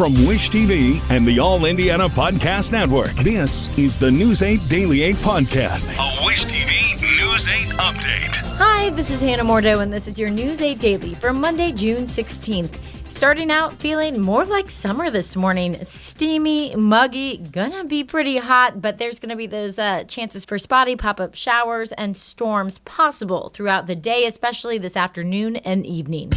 From Wish TV and the All Indiana Podcast Network, this is the News 8 Daily 8 Podcast, a Wish TV News 8 update. Hi, this is Hannah Mordo, and this is your News 8 Daily for Monday, June 16th. Starting out feeling more like summer this morning. It's steamy, muggy, gonna be pretty hot, but there's gonna be those chances for spotty pop-up showers and storms possible throughout the day, especially this afternoon and evening.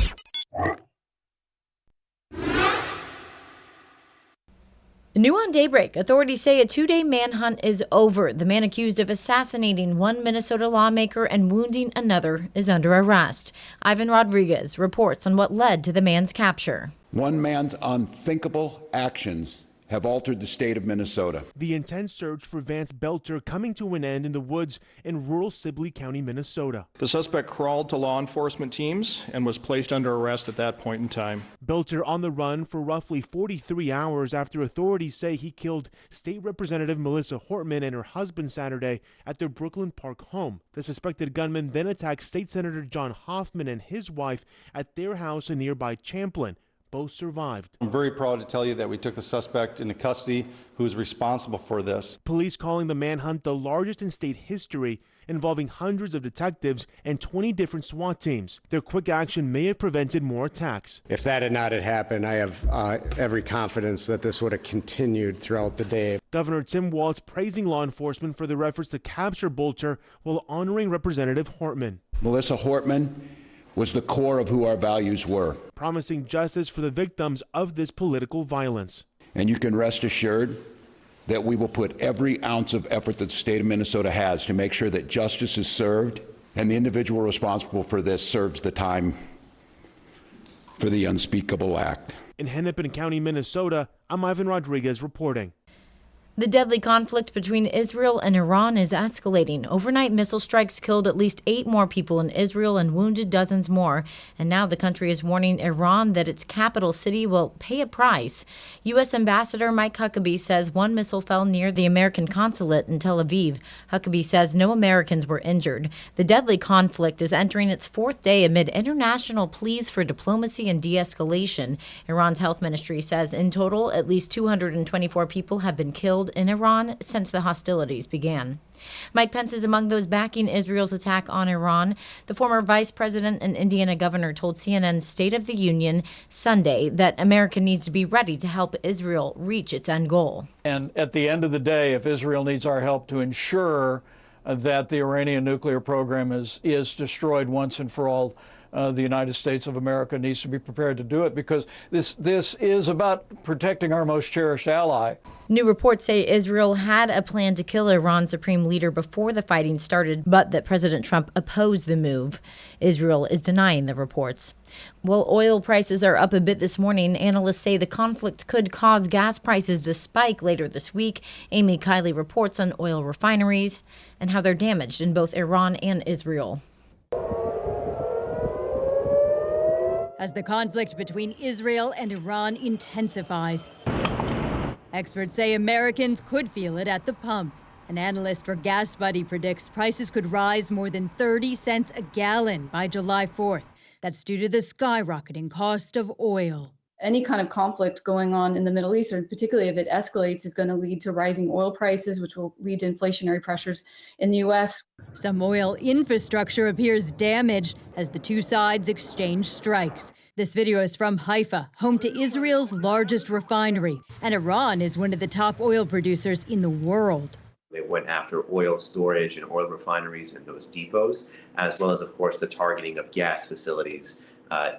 New on Daybreak, authorities say a 2-day manhunt is over. The man accused of assassinating one Minnesota lawmaker and wounding another is under arrest. Ivan Rodriguez reports on what led to the man's capture. One man's unthinkable actions have altered the state of Minnesota. The intense search for Vance Belter coming to an end in the woods in rural Sibley County, Minnesota. The suspect crawled to law enforcement teams and was placed under arrest at that point in time. Belter on the run for roughly 43 hours after authorities say he killed State Representative Melissa Hortman and her husband Saturday at their Brooklyn Park home. The suspected gunman then attacked State Senator John Hoffman and his wife at their house in nearby Champlin. Both survived. I'm very proud to tell you that we took the suspect into custody who is responsible for this. Police calling the manhunt the largest in state history, involving hundreds of detectives and 20 different SWAT teams. Their quick action may have prevented more attacks. If that had not happened, I have every confidence that this would have continued throughout the day. Governor Tim Walz praising law enforcement for their efforts to capture Belter while honoring Representative Hortman. Melissa Hortman was the core of who our values were. Promising justice for the victims of this political violence. And you can rest assured that we will put every ounce of effort that the state of Minnesota has to make sure that justice is served and the individual responsible for this serves the time for the unspeakable act. In Hennepin County, Minnesota, I'm Ivan Rodriguez reporting. The deadly conflict between Israel and Iran is escalating. Overnight missile strikes killed at least 8 more people in Israel and wounded dozens more. And now the country is warning Iran that its capital city will pay a price. U.S. Ambassador Mike Huckabee says one missile fell near the American consulate in Tel Aviv. Huckabee says no Americans were injured. The deadly conflict is entering its 4th day amid international pleas for diplomacy and de-escalation. Iran's health ministry says in total at least 224 people have been killed in Iran since the hostilities began. Mike Pence is among those backing Israel's attack on Iran. The former vice president and Indiana governor told CNN's State of the Union Sunday that America needs to be ready to help Israel reach its end goal. And at the end of the day, if Israel needs our help to ensure that the Iranian nuclear program is destroyed once and for all, the United States of America needs to be prepared to do it, because this is about protecting our most cherished ally. New reports say Israel had a plan to kill Iran's supreme leader before the fighting started, but that President Trump opposed the move. Israel is denying the reports. While oil prices are up a bit this morning, analysts say the conflict could cause gas prices to spike later this week. Amy Kiley reports on oil refineries and how they're damaged in both Iran and Israel. As the conflict between Israel and Iran intensifies, experts say Americans could feel it at the pump. An analyst for Gas Buddy predicts prices could rise more than 30 cents a gallon by July 4th. That's due to the skyrocketing cost of oil. Any kind of conflict going on in the Middle East, or particularly if it escalates, is going to lead to rising oil prices, which will lead to inflationary pressures in the U.S. Some oil infrastructure appears damaged as the two sides exchange strikes. This video is from Haifa, home to Israel's largest refinery, and Iran is one of the top oil producers in the world. They went after oil storage and oil refineries in those depots, as well as, of course, the targeting of gas facilities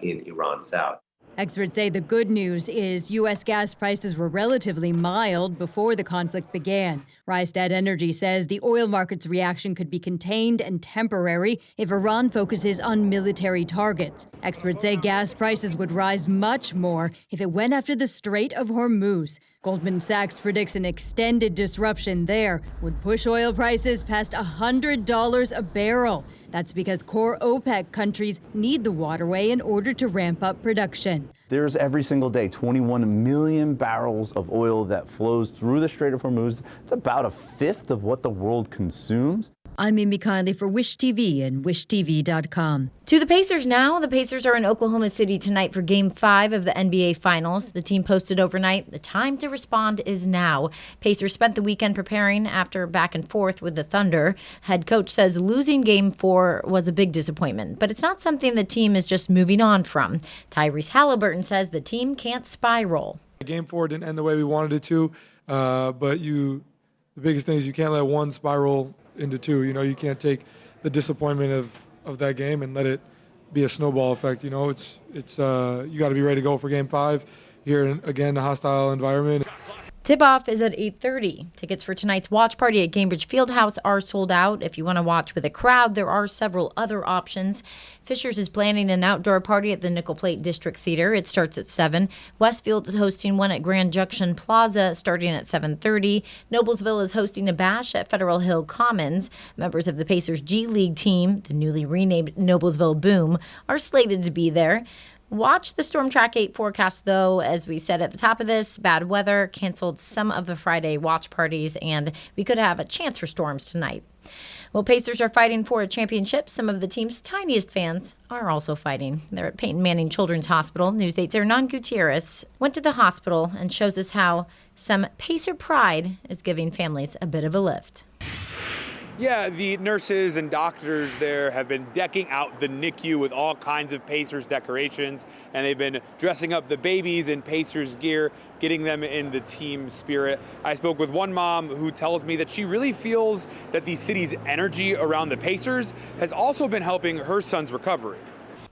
in Iran South. Experts say the good news is U.S. gas prices were relatively mild before the conflict began. Rystad Energy says the oil market's reaction could be contained and temporary if Iran focuses on military targets. Experts say gas prices would rise much more if it went after the Strait of Hormuz. Goldman Sachs predicts an extended disruption there would push oil prices past $100 a barrel. That's because core OPEC countries need the waterway in order to ramp up production. There's every single day 21 million barrels of oil that flows through the Strait of Hormuz. It's about a fifth of what the world consumes. I'm Amy Kiley for Wish TV and WishTV.com. To the Pacers now. The Pacers are in Oklahoma City tonight for Game 5 of the NBA Finals. The team posted overnight, "The time to respond is now." Pacers spent the weekend preparing after back and forth with the Thunder. Head coach says losing Game 4 was a big disappointment, but it's not something the team is just moving on from. Tyrese Halliburton says the team can't spiral. Game 4 didn't end the way we wanted it to, but the biggest thing is you can't let one spiral into two. You can't take the disappointment of that game and let it be a snowball effect. You got to be ready to go for Game 5 here in, again, a hostile environment. Tip-off is at 8:30. Tickets for tonight's watch party at Gainbridge Fieldhouse are sold out. If you want to watch with a crowd, there are several other options. Fishers is planning an outdoor party at the Nickel Plate District Theater. It starts at 7. Westfield is hosting one at Grand Junction Plaza starting at 7:30. Noblesville is hosting a bash at Federal Hill Commons. Members of the Pacers G League team, the newly renamed Noblesville Boom, are slated to be there. Watch the Storm Track 8 forecast, though. As we said at the top of this, bad weather canceled some of the Friday watch parties, and we could have a chance for storms tonight. Well, Pacers are fighting for a championship. Some of the team's tiniest fans are also fighting. They're at Peyton Manning Children's Hospital. News 8's Hernan Gutierrez went to the hospital and shows us how some Pacer pride is giving families a bit of a lift. Yeah, the nurses and doctors there have been decking out the NICU with all kinds of Pacers decorations, and they've been dressing up the babies in Pacers gear, getting them in the team spirit. I spoke with one mom who tells me that she really feels that the city's energy around the Pacers has also been helping her son's recovery.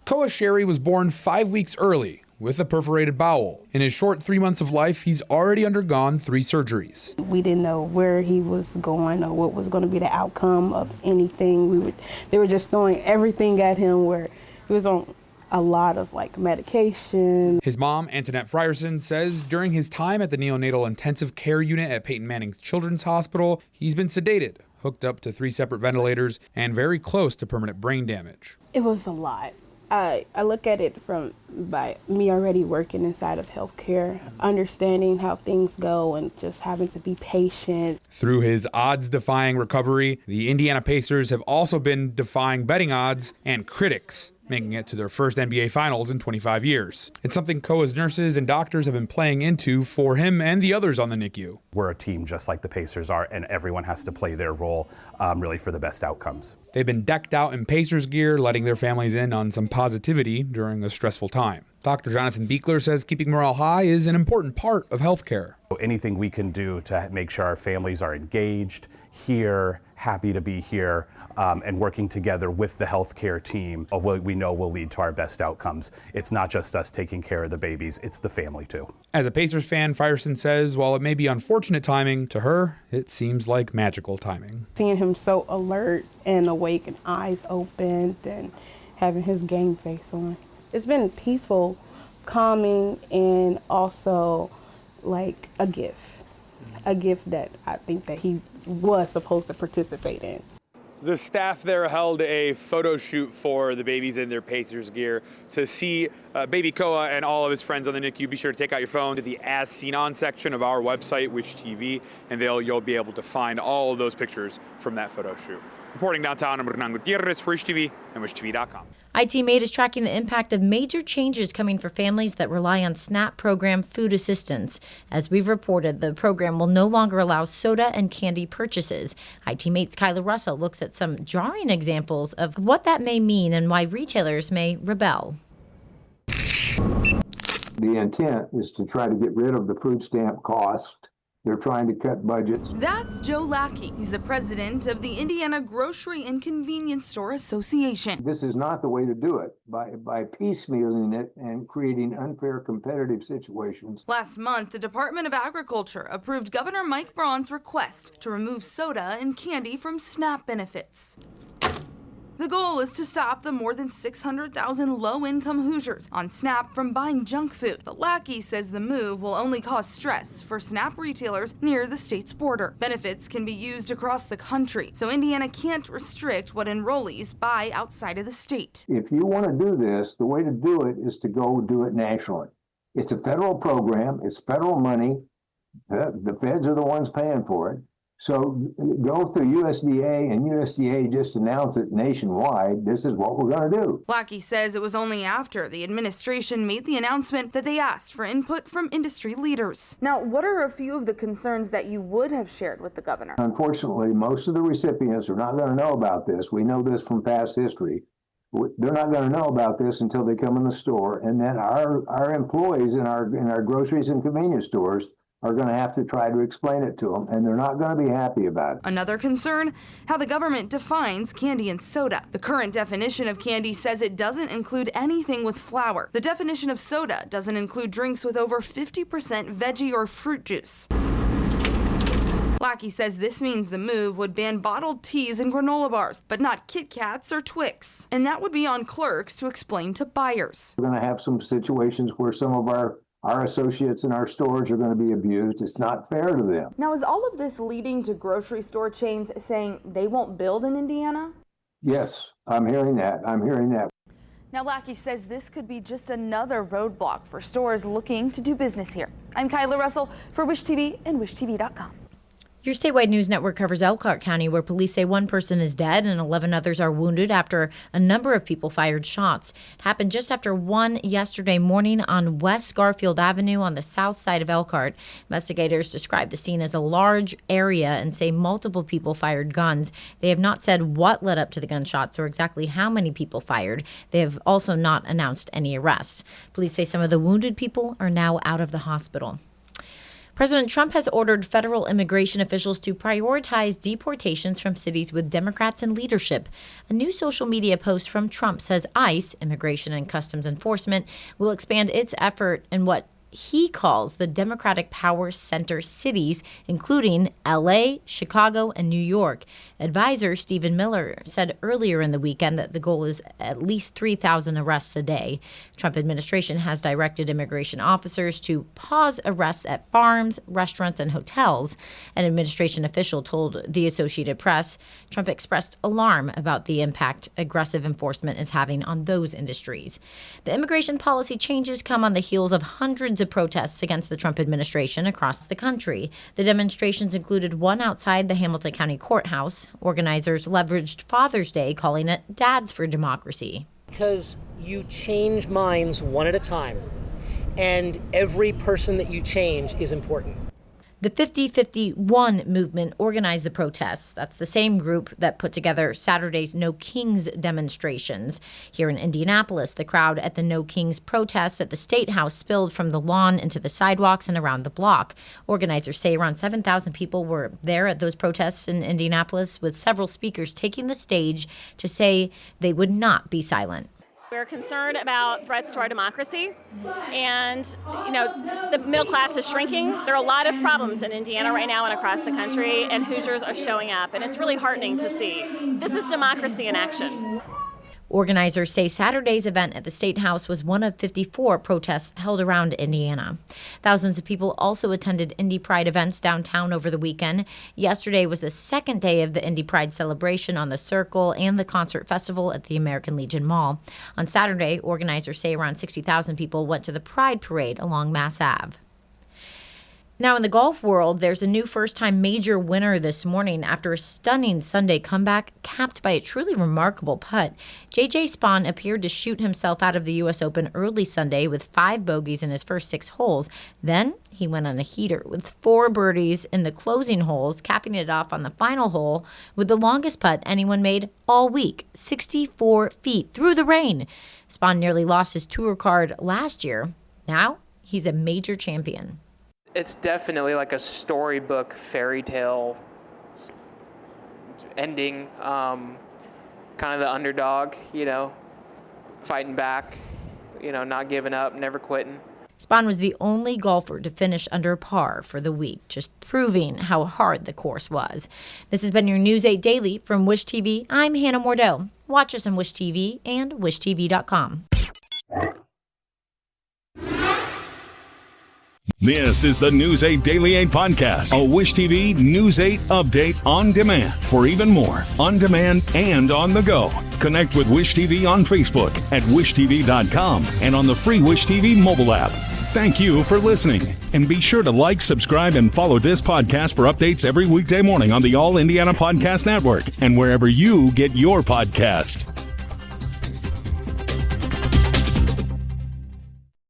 Koa Sherry was born 5 weeks early with a perforated bowel. In his short 3 months of life, he's already undergone 3 surgeries. We didn't know where he was going or what was going to be the outcome of anything. They were just throwing everything at him, where he was on a lot of medication. His mom, Antoinette Frierson, says during his time at the neonatal intensive care unit at Peyton Manning Children's Hospital, he's been sedated, hooked up to 3 separate ventilators, and very close to permanent brain damage. It was a lot. I look at it by me already working inside of healthcare, understanding how things go and just having to be patient. Through his odds-defying recovery, the Indiana Pacers have also been defying betting odds and critics, making it to their first NBA Finals in 25 years. It's something Koa's nurses and doctors have been playing into for him and the others on the NICU. We're a team just like the Pacers are, and everyone has to play their role really for the best outcomes. They've been decked out in Pacers gear, letting their families in on some positivity during a stressful time. Dr. Jonathan Beekler says keeping morale high is an important part of healthcare. Anything we can do to make sure our families are engaged, here, happy to be here, and working together with the healthcare team, we know will lead to our best outcomes. It's not just us taking care of the babies, it's the family too. As a Pacers fan, Frierson says while it may be unfortunate timing, to her, it seems like magical timing. Seeing him so alert and awake and eyes opened and having his game face on. It's been peaceful, calming, and also like a gift that I think that he was supposed to participate in. The staff there held a photo shoot for the babies in their Pacers gear. To see baby Koa and all of his friends on the NICU, be sure to take out your phone to the As Seen On section of our website, Wish TV, and you'll be able to find all of those pictures from that photo shoot. Reporting downtown, I'm Hernan Gutierrez for Wish TV and WishTV.com. IT Mate is tracking the impact of major changes coming for families that rely on SNAP program food assistance. As we've reported, the program will no longer allow soda and candy purchases. IT Mate's Kyla Russell looks at some jarring examples of what that may mean and why retailers may rebel. The intent is to try to get rid of the food stamp cost. They're trying to cut budgets. That's Joe Lackey. He's the president of the Indiana Grocery and Convenience Store Association. This is not the way to do it, by piecemealing it and creating unfair competitive situations. Last month, the Department of Agriculture approved Governor Mike Braun's request to remove soda and candy from SNAP benefits. The goal is to stop the more than 600,000 low-income Hoosiers on SNAP from buying junk food. But Lackey says the move will only cause stress for SNAP retailers near the state's border. Benefits can be used across the country, so Indiana can't restrict what enrollees buy outside of the state. If you want to do this, the way to do it is to go do it nationally. It's a federal program. It's federal money. The feds are the ones paying for it. So go through USDA, and USDA just announced it nationwide. This is what we're going to do. Lackey says it was only after the administration made the announcement that they asked for input from industry leaders. Now, what are a few of the concerns that you would have shared with the governor? Unfortunately, most of the recipients are not going to know about this. We know this from past history. They're not going to know about this until they come in the store, and then our employees in our groceries and convenience stores are going to have to try to explain it to them, and they're not going to be happy about it. Another concern, how the government defines candy and soda. The current definition of candy says it doesn't include anything with flour. The definition of soda doesn't include drinks with over 50% veggie or fruit juice. Lackey says this means the move would ban bottled teas and granola bars, but not Kit Kats or Twix. And that would be on clerks to explain to buyers. We're going to have some situations where some of our associates in our stores are going to be abused. It's not fair to them. Now, is all of this leading to grocery store chains saying they won't build in Indiana? Yes, I'm hearing that. Now, Lackey says this could be just another roadblock for stores looking to do business here. I'm Kyla Russell for Wish TV and WishTV.com. Your statewide news network covers Elkhart County, where police say one person is dead and 11 others are wounded after a number of people fired shots. It happened just after 1 yesterday morning on West Garfield Avenue on the south side of Elkhart. Investigators describe the scene as a large area and say multiple people fired guns. They have not said what led up to the gunshots or exactly how many people fired. They have also not announced any arrests. Police say some of the wounded people are now out of the hospital. President Trump has ordered federal immigration officials to prioritize deportations from cities with Democrats in leadership. A new social media post from Trump says ICE, Immigration and Customs Enforcement, will expand its effort in what he calls the Democratic Power Center cities, including L.A., Chicago, and New York. Advisor Stephen Miller said earlier in the weekend that the goal is at least 3,000 arrests a day. Trump administration has directed immigration officers to pause arrests at farms, restaurants, and hotels. An administration official told the Associated Press Trump expressed alarm about the impact aggressive enforcement is having on those industries. The immigration policy changes come on the heels of hundreds of protests against the Trump administration across the country. The demonstrations included one outside the Hamilton County Courthouse. Organizers leveraged Father's Day, calling it Dads for Democracy. Because you change minds one at a time, and every person that you change is important. The 50-51 movement organized the protests. That's the same group that put together Saturday's No Kings demonstrations. Here in Indianapolis, the crowd at the No Kings protest at the State House spilled from the lawn into the sidewalks and around the block. Organizers say around 7,000 people were there at those protests in Indianapolis, with several speakers taking the stage to say they would not be silent. We're concerned about threats to our democracy, and the middle class is shrinking. There are a lot of problems in Indiana right now and across the country, and Hoosiers are showing up, and it's really heartening to see. This is democracy in action. Organizers say Saturday's event at the State House was one of 54 protests held around Indiana. Thousands of people also attended Indy Pride events downtown over the weekend. Yesterday was the second day of the Indy Pride celebration on the Circle and the concert festival at the American Legion Mall. On Saturday, organizers say around 60,000 people went to the Pride Parade along Mass Ave. Now, in the golf world, there's a new first-time major winner this morning after a stunning Sunday comeback capped by a truly remarkable putt. J.J. Spaun appeared to shoot himself out of the U.S. Open early Sunday with 5 bogeys in his first 6 holes. Then he went on a heater with 4 birdies in the closing holes, capping it off on the final hole with the longest putt anyone made all week, 64 feet through the rain. Spaun nearly lost his tour card last year. Now he's a major champion. It's definitely like a storybook fairy tale ending. Kind of the underdog, fighting back, not giving up, never quitting. Spaun was the only golfer to finish under par for the week, just proving how hard the course was. This has been your News 8 Daily from Wish TV. I'm Hannah Mordell. Watch us on Wish TV and WishTV.com. This is the News 8 Daily 8 podcast, a Wish TV News 8 update on demand. For even more, on demand and on the go. Connect with Wish TV on Facebook at WishTV.com and on the free Wish TV mobile app. Thank you for listening. And be sure to like, subscribe, and follow this podcast for updates every weekday morning on the All Indiana Podcast Network and wherever you get your podcast.